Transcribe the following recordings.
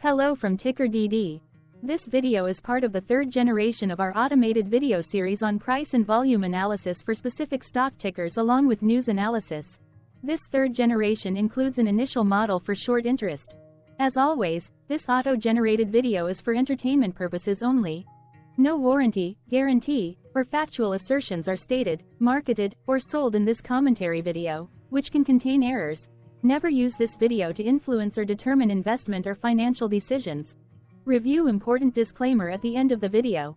Hello from TickerDD. This video is part of the third generation of our automated video series on price and volume analysis for specific stock tickers along with news analysis. This third generation includes an initial model for short interest. As always, this auto-generated video is for entertainment purposes only. No warranty, guarantee, or factual assertions are stated, marketed, or sold in this commentary video, which can contain errors. Never use this video to influence or determine investment or financial decisions. Review important disclaimer at the end of the video.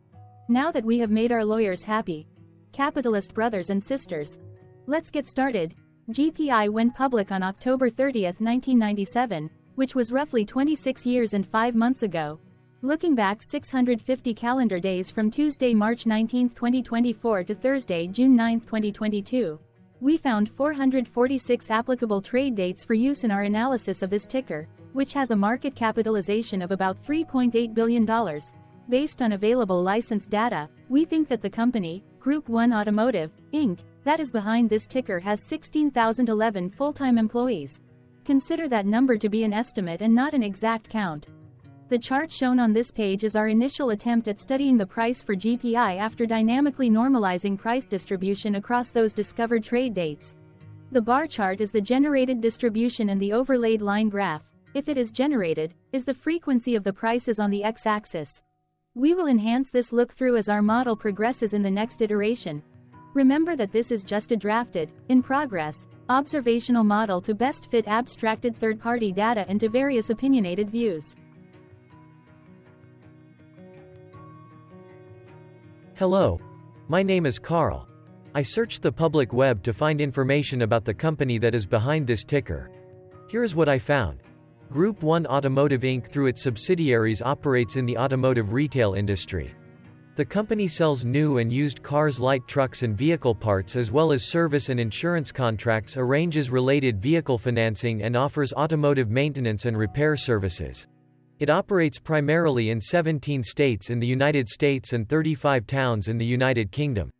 Now that we have made our lawyers happy, capitalist brothers and sisters, let's get started. GPI went public on October 30, 1997, which was roughly 26 years and 5 months ago. Looking back 650 calendar days from Tuesday, March 19, 2024 to Thursday, June 9, 2022. We found 446 applicable trade dates for use in our analysis of this ticker, which has a market capitalization of about $3.8 billion. Based on available licensed data, we think that the company, Group 1 Automotive, Inc., that is behind this ticker has 16,011 full-time employees. Consider that number to be an estimate and not an exact count. The chart shown on this page is our initial attempt at studying the price for GPI after dynamically normalizing price distribution across those discovered trade dates. The bar chart is the generated distribution and the overlaid line graph, if it is generated, is the frequency of the prices on the x-axis. We will enhance this look-through as our model progresses in the next iteration. Remember that this is just a drafted, in progress, observational model to best fit abstracted third-party data into various opinionated views. Hello. My name is Carl. I searched the public web to find information about the company that is behind this ticker. Here is what I found. Group 1 Automotive Inc. through its subsidiaries operates in the automotive retail industry. The company sells new and used cars, light trucks and vehicle parts, as well as service and insurance contracts, arranges related vehicle financing and offers automotive maintenance and repair services. It operates primarily in 17 states in the United States and 35 towns in the United Kingdom.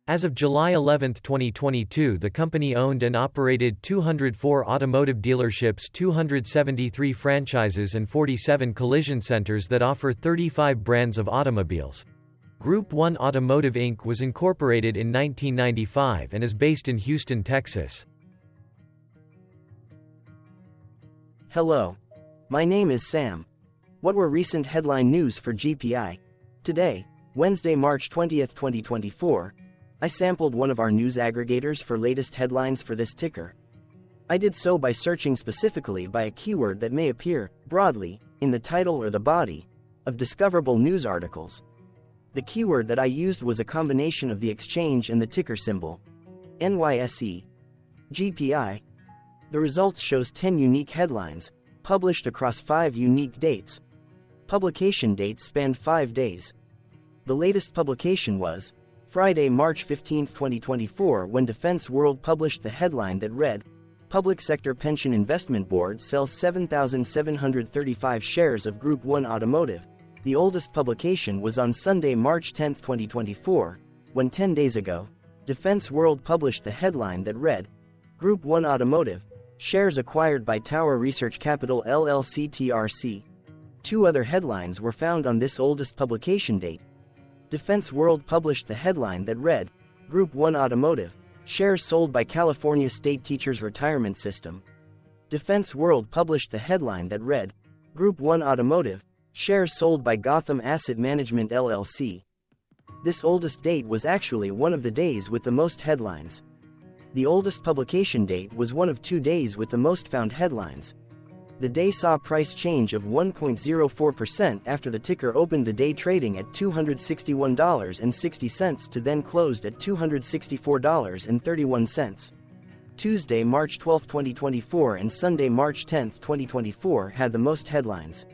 As of July 11, 2022, the company owned and operated 204 automotive dealerships, 273 franchises and 47 collision centers that offer 35 brands of automobiles. Group 1 Automotive Inc. was incorporated in 1995 and is based in Houston, Texas. Hello. My name is Sam. What were recent headline news for GPI? Today, Wednesday, March 20, 2024, I sampled one of our news aggregators for latest headlines for this ticker. I did so by searching specifically by a keyword that may appear, broadly, in the title or the body of discoverable news articles. The keyword that I used was a combination of the exchange and the ticker symbol, NYSE. GPI. The results shows 10 unique headlines, published across 5 unique dates. Publication dates spanned 5 days. The latest publication was Friday, March 15, 2024, when Defense World published the headline that read, Public Sector Pension Investment Board sells 7,735 shares of Group 1 Automotive. The oldest publication was on Sunday, March 10, 2024, when 10 days ago, Defense World published the headline that read, Group 1 Automotive, shares acquired by Tower Research Capital LLC TRC. 2 other headlines were found on this oldest publication date. Defense World published the headline that read, Group 1 Automotive, shares sold by California State Teachers Retirement System. Defense World published the headline that read, Group 1 Automotive, shares sold by Gotham Asset Management LLC. This oldest date was actually one of the days with the most headlines. The oldest publication date was one of 2 days with the most found headlines. The day saw price change of 1.04% after the ticker opened the day trading at $261.60 to then closed at $264.31. Tuesday, March 12, 2024 and Sunday, March 10, 2024 had the most headlines.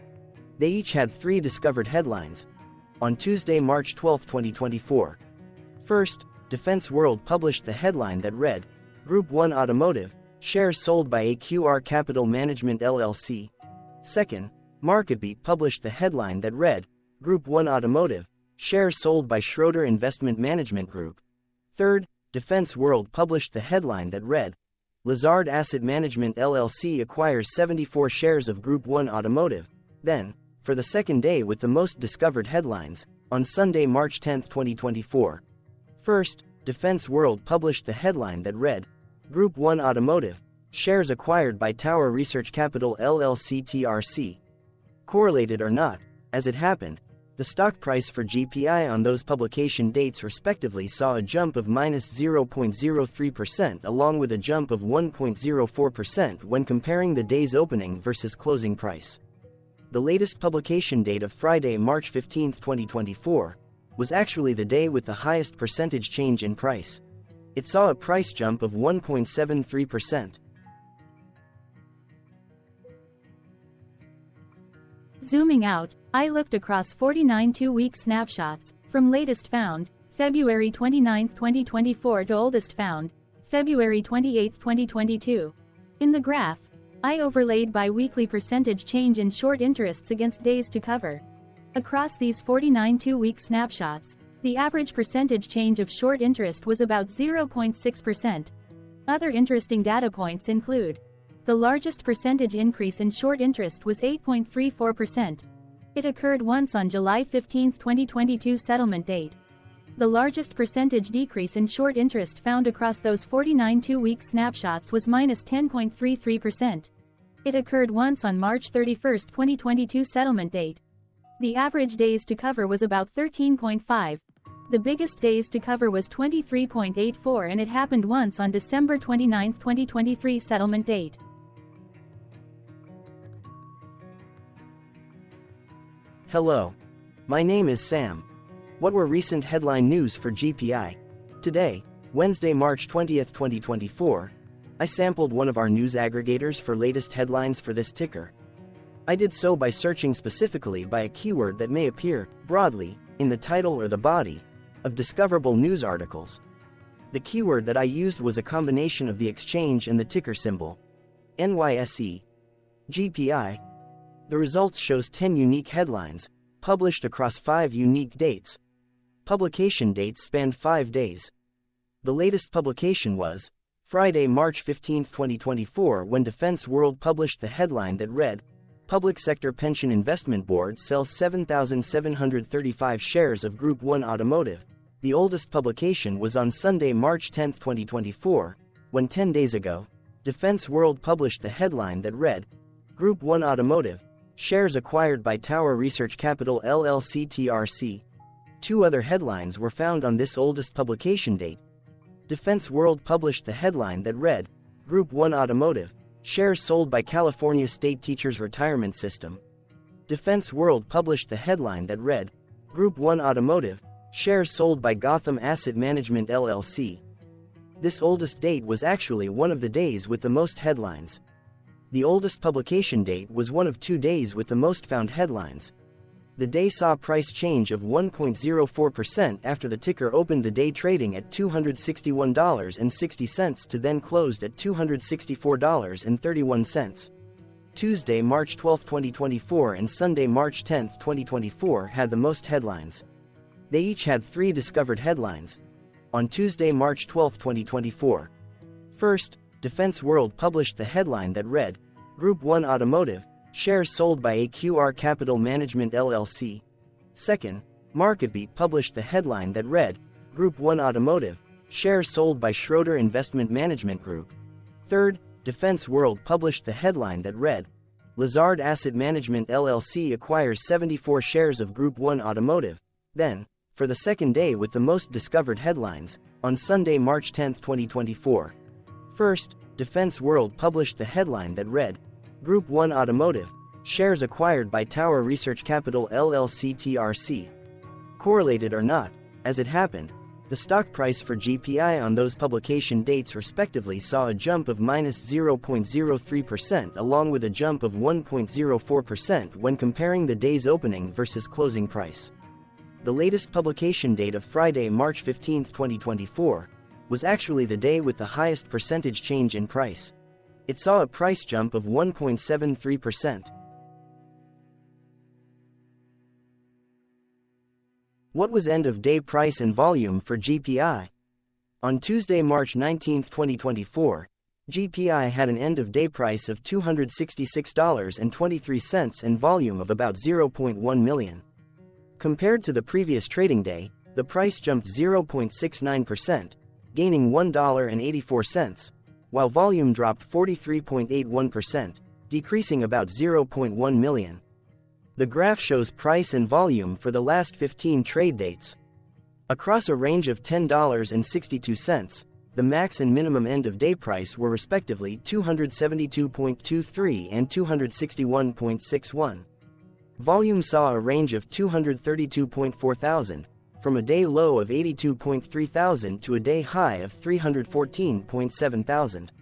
They each had 3 discovered headlines. On Tuesday, March 12, 2024. First, Defense World published the headline that read, Group 1 Automotive, shares sold by AQR Capital Management LLC. Second, MarketBeat published the headline that read, Group 1 Automotive, shares sold by Schroeder Investment Management Group. Third, Defense World published the headline that read, Lazard Asset Management LLC acquires 74 shares of Group 1 Automotive. Then, for the second day with the most discovered headlines, on Sunday, March 10, 2024. First, Defense World published the headline that read, Group 1 Automotive, shares acquired by Tower Research Capital LLC TRC. Correlated or not, as it happened, the stock price for GPI on those publication dates respectively saw a jump of -0.03% along with a jump of 1.04% when comparing the day's opening versus closing price. The latest publication date of Friday, March 15, 2024, was actually the day with the highest percentage change in price. It saw a price jump of 1.73%. Zooming out, I looked across 49 two-week snapshots, from latest found, February 29, 2024 to oldest found, February 28, 2022. In the graph, I overlaid bi-weekly percentage change in short interests against days to cover. Across these 49 two-week snapshots, the average percentage change of short interest was about 0.6%. Other interesting data points include: the largest percentage increase in short interest was 8.34%. It occurred once on July 15, 2022 settlement date. The largest percentage decrease in short interest found across those 49 two-week snapshots was -10.33%. It occurred once on March 31, 2022 settlement date. The average days to cover was about 13.5. The biggest days to cover was 23.84 and it happened once on December 29, 2023 settlement date. Hello. My name is Sam. What were recent headline news for GPI? Today, Wednesday, March 20, 2024, I sampled one of our news aggregators for latest headlines for this ticker. I did so by searching specifically by a keyword that may appear, broadly, in the title or the body of discoverable news articles. The keyword that I used was a combination of the exchange and the ticker symbol, NYSE. GPI. The results shows 10 unique headlines, published across 5 unique dates. Publication dates spanned 5 days. The latest publication was Friday, March 15, 2024, when Defense World published the headline that read, Public Sector Pension Investment Board sells 7,735 shares of Group 1 Automotive. The oldest publication was on Sunday, March 10, 2024, when 10 days ago, Defense World published the headline that read, Group 1 Automotive, shares acquired by Tower Research Capital LLC TRC. 2 other headlines were found on this oldest publication date. Defense World published the headline that read, Group 1 Automotive, shares sold by California State Teachers Retirement System. Defense World published the headline that read, Group 1 Automotive, shares sold by Gotham Asset Management LLC. This oldest date was actually one of the days with the most headlines. The oldest publication date was one of 2 days with the most found headlines. The day saw price change of 1.04% after the ticker opened the day trading at $261.60 to then closed at $264.31. Tuesday, March 12, 2024 and Sunday, March 10, 2024 had the most headlines. They each had 3 discovered headlines. On Tuesday, March 12, 2024. First, Defense World published the headline that read, Group 1 Automotive, shares sold by AQR Capital Management LLC. Second, MarketBeat published the headline that read, Group 1 Automotive, shares sold by Schroeder Investment Management Group. Third, Defense World published the headline that read, Lazard Asset Management LLC acquires 74 shares of Group 1 Automotive. Then, for the second day with the most discovered headlines, on Sunday, March 10, 2024. First, Defense World published the headline that read, Group 1 Automotive, shares acquired by Tower Research Capital LLC TRC. Correlated or not, as it happened, the stock price for GPI on those publication dates respectively saw a jump of -0.03% along with a jump of 1.04% when comparing the day's opening versus closing price. The latest publication date of Friday, March 15, 2024, was actually the day with the highest percentage change in price. It saw a price jump of 1.73%. What was end-of-day price and volume for GPI? On Tuesday, March 19, 2024, GPI had an end-of-day price of $266.23 and volume of about 0.1 million. Compared to the previous trading day, the price jumped 0.69%, gaining $1.84, while volume dropped 43.81%, decreasing about 0.1 million. The graph shows price and volume for the last 15 trade dates. Across a range of $10.62, the max and minimum end-of-day price were respectively $272.23 and $261.61. Volume saw a range of 232.4 thousand, from a day low of 82.3 thousand to a day high of 314.7 thousand.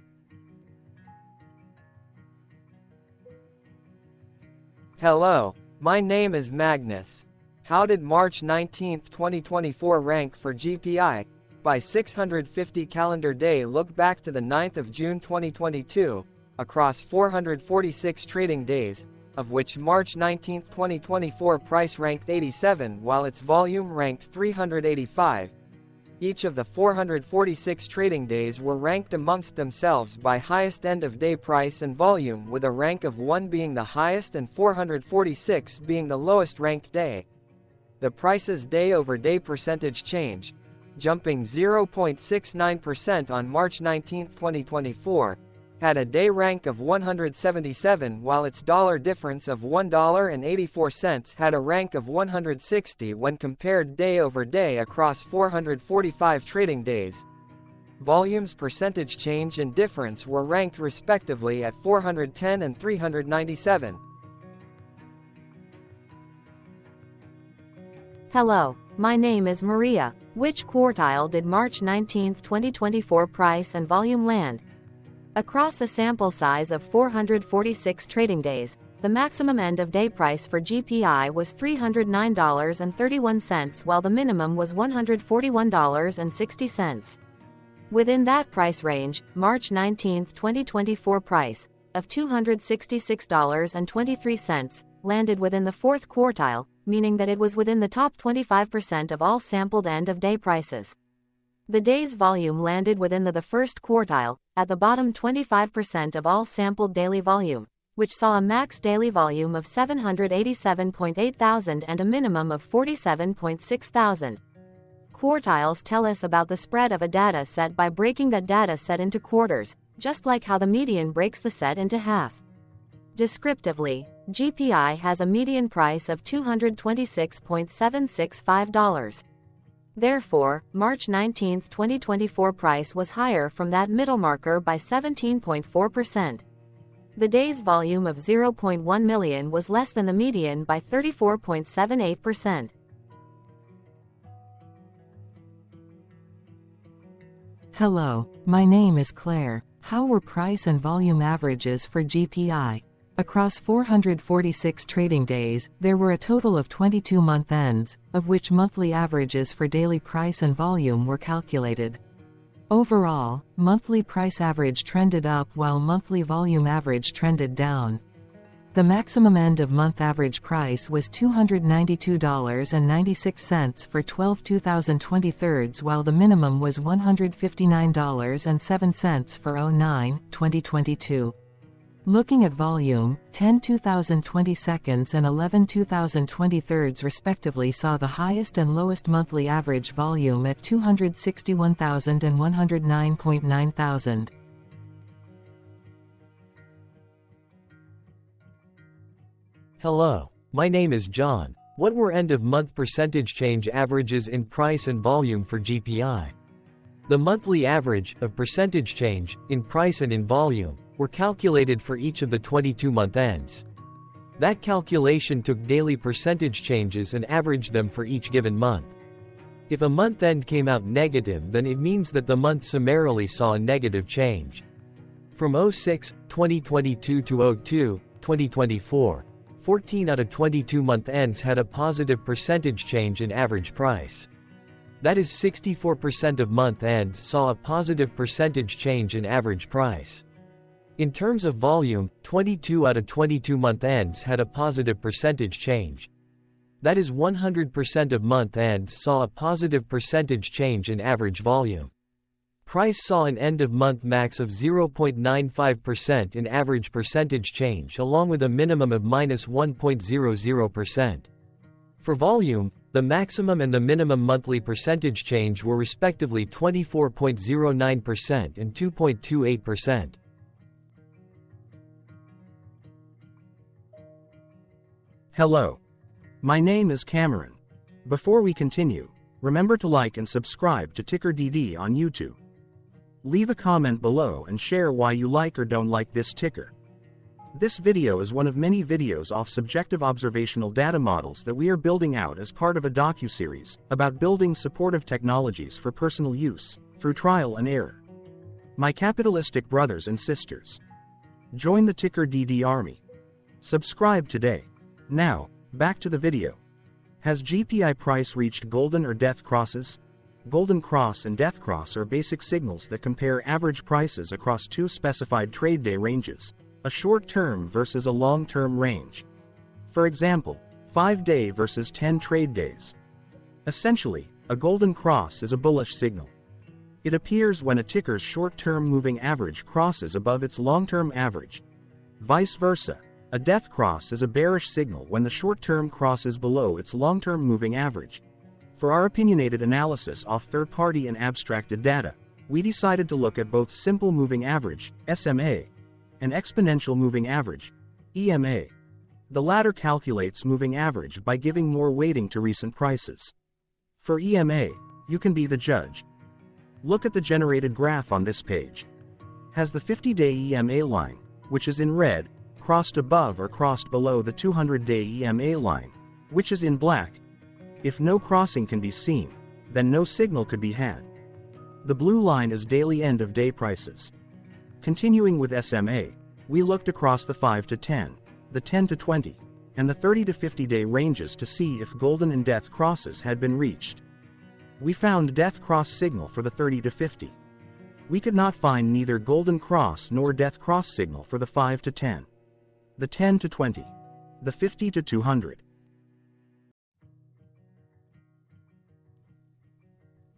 Hello, my name is Magnus. How did March 19, 2024 rank for GPI? By 650 calendar day look back to the 9th of June 2022, across 446 trading days, of which March 19, 2024 price ranked 87 while its volume ranked 385. Each of the 446 trading days were ranked amongst themselves by highest end-of-day price and volume, with a rank of 1 being the highest and 446 being the lowest ranked day. The price's day-over-day percentage change, jumping 0.69% on March 19, 2024, had a day rank of 177 while its dollar difference of $1.84 had a rank of 160 when compared day over day across 445 trading days. Volume's percentage change and difference were ranked respectively at 410 and 397. Hello, my name is Maria. Which quartile did March 19, 2024 price and volume land? Across a sample size of 446 trading days, the maximum end-of-day price for GPI was $309.31 while the minimum was $141.60. Within that price range, March 19, 2024 price, of $266.23, landed within the fourth quartile, meaning that it was within the top 25% of all sampled end-of-day prices. The day's volume landed within the first quartile, at the bottom 25% of all sampled daily volume, which saw a max daily volume of 787.8 thousand and a minimum of 47.6 thousand. Quartiles tell us about the spread of a data set by breaking that data set into quarters, just like how the median breaks the set into half. Descriptively, GPI has a median price of $226.765. Therefore, March 19, 2024 price was higher from that middle marker by 17.4%. The day's volume of 0.1 million was less than the median by 34.78%. Hello, my name is Claire. How were price and volume averages for GPI? Across 446 trading days, there were a total of 22 month ends, of which monthly averages for daily price and volume were calculated. Overall, monthly price average trended up while monthly volume average trended down. The maximum end-of-month average price was $292.96 for 12/2023 while the minimum was $159.07 for 09/2022. Looking at volume, 10 2020 seconds and 11 2023 respectively saw the highest and lowest monthly average volume at 261,000 and 109.9 thousand. Hello, my name is John. What were end-of-month percentage change averages in price and volume for GPI? The monthly average of percentage change in price and in volume were calculated for each of the 22-month ends. That calculation took daily percentage changes and averaged them for each given month. If a month end came out negative, then it means that the month summarily saw a negative change. From 06/2022 to 02/2024, 14 out of 22 month ends had a positive percentage change in average price. That is 64% of month ends saw a positive percentage change in average price. In terms of volume, 22 out of 22 month ends had a positive percentage change. That is 100% of month ends saw a positive percentage change in average volume. Price saw an end-of-month max of 0.95% in average percentage change along with a minimum of -1.00%. For volume, the maximum and the minimum monthly percentage change were respectively 24.09% and 2.28%. Hello. My name is Cameron. Before we continue, remember to like and subscribe to TickerDD on YouTube. Leave a comment below and share why you like or don't like this ticker. This video is one of many videos off subjective observational data models that we are building out as part of a docu-series about building supportive technologies for personal use, through trial and error. My capitalistic brothers and sisters, join the TickerDD army. Subscribe today. Now, back to the video. Has GPI price reached golden or death crosses? Golden cross and death cross are basic signals that compare average prices across two specified trade day ranges, a short-term versus a long-term range. For example, 5-day versus 10 trade days. Essentially, a golden cross is a bullish signal. It appears when a ticker's short-term moving average crosses above its long-term average. Vice versa, a death cross is a bearish signal when the short-term crosses below its long-term moving average. For our opinionated analysis off third-party and abstracted data, we decided to look at both simple moving average, SMA, and exponential moving average, EMA. The latter calculates moving average by giving more weighting to recent prices. For EMA, you can be the judge. Look at the generated graph on this page. Has the 50-day EMA line, which is in red, crossed above or crossed below the 200-day EMA line, which is in black? If no crossing can be seen, then no signal could be had. The blue line is daily end-of-day prices. Continuing with SMA, we looked across the 5 to 10, the 10 to 20, and the 30 to 50-day ranges to see if golden and death crosses had been reached. We found death cross signal for the 30 to 50. We could not find neither golden cross nor death cross signal for the 5 to 10, the 10 to 20, the 50 to 200.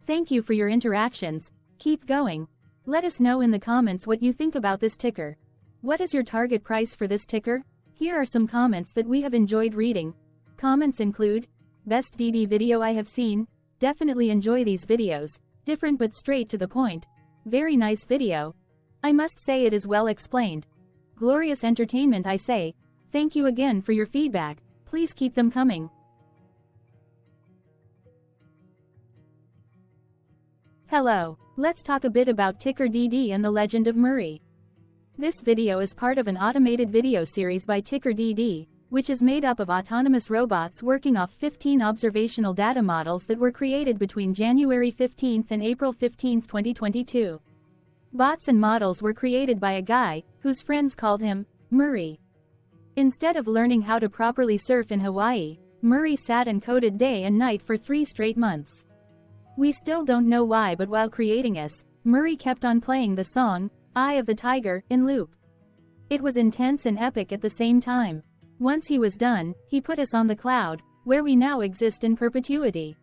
Thank you for your interactions. Keep going. Let us know in the comments what you think about this ticker. What is your target price for this ticker? Here are some comments that we have enjoyed reading. Comments include, best DD video I have seen, definitely enjoy these videos, different but straight to the point, very nice video. I must say it is well explained. Glorious entertainment I say, thank you again for your feedback, please keep them coming. Hello, let's talk a bit about TickerDD and the Legend of Murray. This video is part of an automated video series by TickerDD, which is made up of autonomous robots working off 15 observational data models that were created between January 15 and April 15, 2022. Bots and models were created by a guy, whose friends called him Murray. Instead of learning how to properly surf in Hawaii, Murray sat and coded day and night for 3 straight months. We still don't know why, but while creating us, Murray kept on playing the song, Eye of the Tiger, in loop. It was intense and epic at the same time. Once he was done, he put us on the cloud, where we now exist in perpetuity.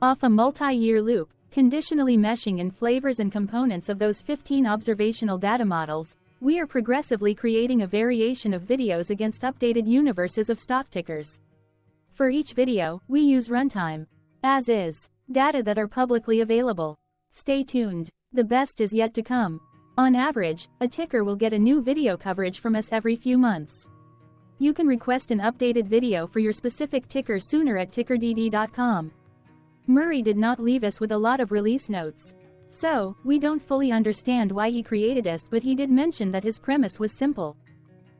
Off a multi-year loop, conditionally meshing in flavors and components of those 15 observational data models, we are progressively creating a variation of videos against updated universes of stock tickers. For each video, we use runtime, as is, data that are publicly available. Stay tuned. The best is yet to come. On average, a ticker will get a new video coverage from us every few months. You can request an updated video for your specific ticker sooner at TickerDD.com. Murray did not leave us with a lot of release notes. So, we don't fully understand why he created us, but he did mention that his premise was simple.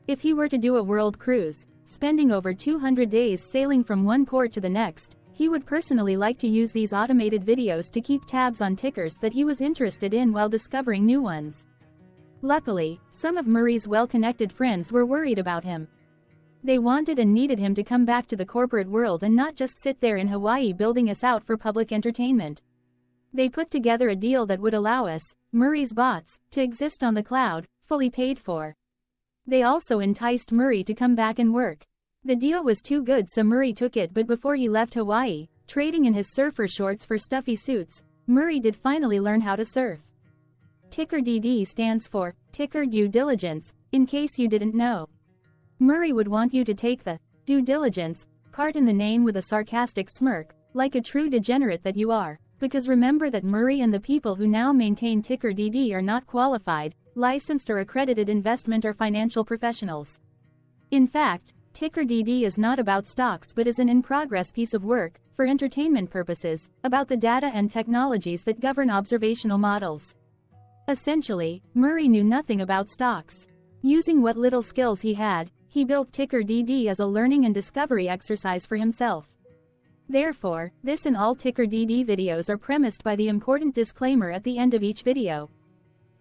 If he were to do a world cruise, spending over 200 days sailing from one port to the next, he would personally like to use these automated videos to keep tabs on tickers that he was interested in while discovering new ones. Luckily, some of Murray's well-connected friends were worried about him. They wanted and needed him to come back to the corporate world and not just sit there in Hawaii building us out for public entertainment. They put together a deal that would allow us, Murray's bots, to exist on the cloud, fully paid for. They also enticed Murray to come back and work. The deal was too good, so Murray took it, but before he left Hawaii, trading in his surfer shorts for stuffy suits, Murray did finally learn how to surf. TickerDD stands for Ticker Due Diligence, in case you didn't know. Murray would want you to take the due diligence part in the name with a sarcastic smirk, like a true degenerate that you are, because remember that Murray and the people who now maintain TickerDD are not qualified, licensed or accredited investment or financial professionals. In fact, TickerDD is not about stocks but is an in-progress piece of work, for entertainment purposes, about the data and technologies that govern observational models. Essentially, Murray knew nothing about stocks. Using what little skills he had, he built TickerDD as a learning and discovery exercise for himself. Therefore, this and all TickerDD videos are premised by the important disclaimer at the end of each video.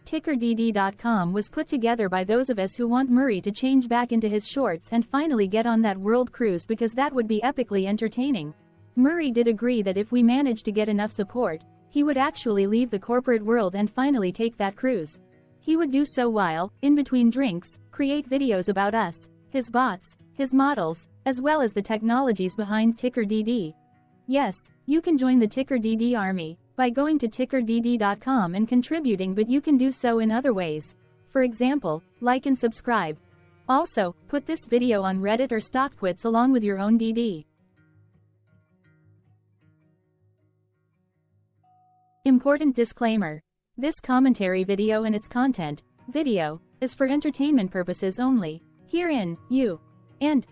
TickerDD.com was put together by those of us who want Murray to change back into his shorts and finally get on that world cruise because that would be epically entertaining. Murray did agree that if we managed to get enough support, he would actually leave the corporate world and finally take that cruise. He would do so while, in between drinks, create videos about us, his bots, his models, as well as the technologies behind TickerDD. Yes, you can join the TickerDD army by going to TickerDD.com and contributing, but you can do so in other ways. For example, like and subscribe. Also, put this video on Reddit or StockTwits along with your own DD. Important disclaimer. This commentary video and its content, video, is for entertainment purposes only. Herein, you and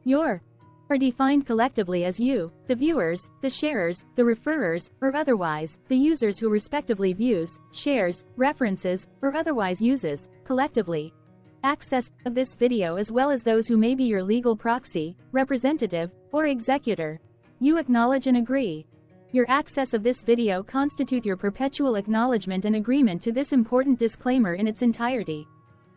your are defined collectively as you, the viewers, the sharers, the referrers, or otherwise, the users who respectively views, shares, references, or otherwise uses, collectively, access of this video as well as those who may be your legal proxy, representative, or executor. You acknowledge and agree. Your access of this video constitute your perpetual acknowledgement and agreement to this important disclaimer in its entirety.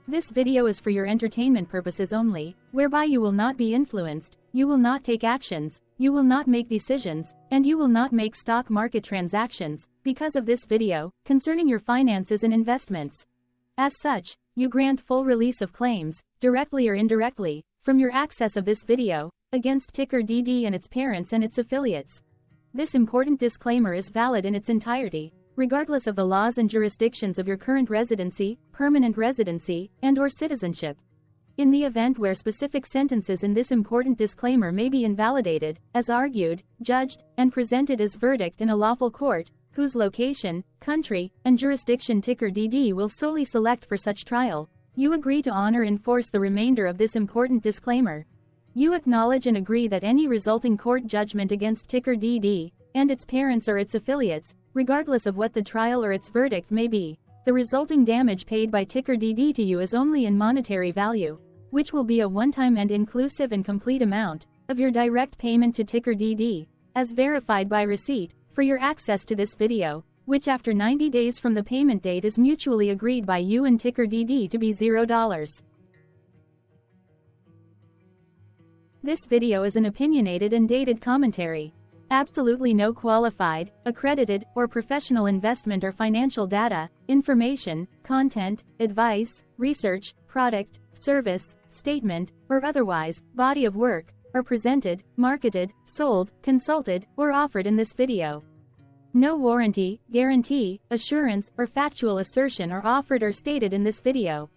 This video is for your entertainment purposes only, whereby you will not be influenced, you will not take actions, you will not make decisions, and you will not make stock market transactions, because of this video, concerning your finances and investments. As such, you grant full release of claims, directly or indirectly, from your access of this video, against TickerDD and its parents and its affiliates. This important disclaimer is valid in its entirety, regardless of the laws and jurisdictions of your current residency, permanent residency, and/or citizenship. In the event where specific sentences in this important disclaimer may be invalidated, as argued, judged, and presented as verdict in a lawful court, whose location, country, and jurisdiction TickerDD will solely select for such trial, you agree to honor and enforce the remainder of this important disclaimer. You acknowledge and agree that any resulting court judgment against TickerDD, and its parents or its affiliates, regardless of what the trial or its verdict may be, the resulting damage paid by TickerDD to you is only in monetary value, which will be a one-time and inclusive and complete amount of your direct payment to TickerDD, as verified by receipt, for your access to this video, which after 90 days from the payment date is mutually agreed by you and TickerDD to be $0. This video is an opinionated and dated commentary. Absolutely no qualified, accredited, or professional investment or financial data, information, content, advice, research, product, service, statement, or otherwise, body of work, are presented, marketed, sold, consulted, or offered in this video. No warranty, guarantee, assurance, or factual assertion are offered or stated in this video.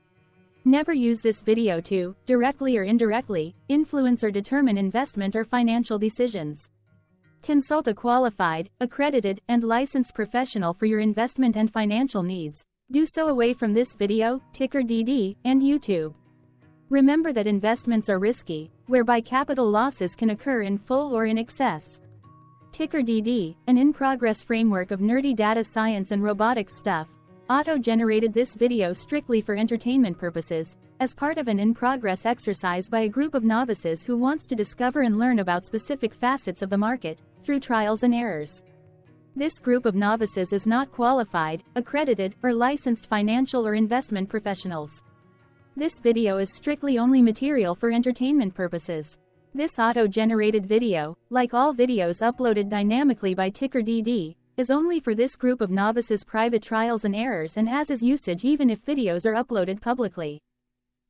Never use this video to, directly or indirectly, influence or determine investment or financial decisions. Consult a qualified, accredited, and licensed professional for your investment and financial needs. Do so away from this video, TickerDD, and YouTube. Remember that investments are risky, whereby capital losses can occur in full or in excess. TickerDD, an in-progress framework of nerdy data science and robotics stuff, auto-generated this video strictly for entertainment purposes, as part of an in-progress exercise by a group of novices who wants to discover and learn about specific facets of the market, through trials and errors. This group of novices is not qualified, accredited, or licensed financial or investment professionals. This video is strictly only material for entertainment purposes. This auto-generated video, like all videos uploaded dynamically by TickerDD, is only for this group of novices' private trials and errors and as is usage even if videos are uploaded publicly.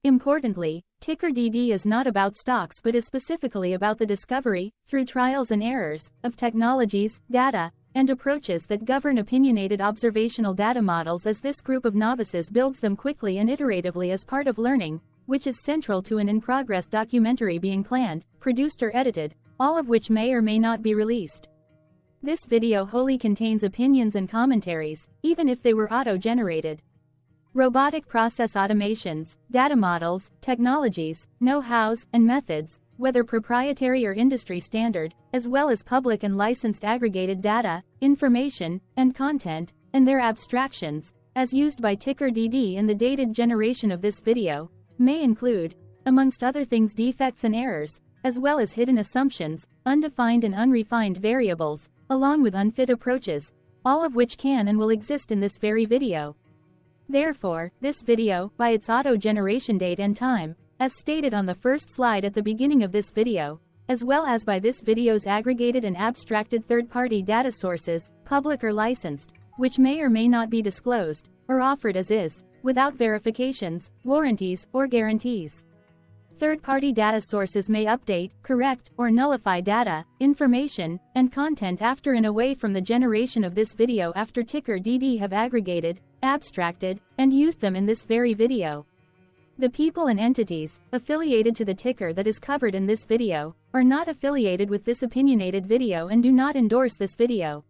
Importantly, TickerDD is not about stocks but is specifically about the discovery, through trials and errors, of technologies, data, and approaches that govern opinionated observational data models as this group of novices builds them quickly and iteratively as part of learning, which is central to an in-progress documentary being planned, produced or edited, all of which may or may not be released. This video wholly contains opinions and commentaries, even if they were auto-generated. Robotic process automations, data models, technologies, know-hows, and methods, whether proprietary or industry standard, as well as public and licensed aggregated data, information, and content, and their abstractions, as used by TickerDD in the dated generation of this video, may include, amongst other things, defects and errors, as well as hidden assumptions, undefined and unrefined variables, along with unfit approaches, all of which can and will exist in this very video. Therefore, this video, by its auto-generation date and time, as stated on the first slide at the beginning of this video, as well as by this video's aggregated and abstracted third-party data sources, public or licensed, which may or may not be disclosed, or offered as is, without verifications, warranties, or guarantees. Third-party data sources may update, correct, or nullify data, information, and content after and away from the generation of this video after TickerDD have aggregated, abstracted, and used them in this very video. The people and entities affiliated to the ticker that is covered in this video are not affiliated with this opinionated video and do not endorse this video.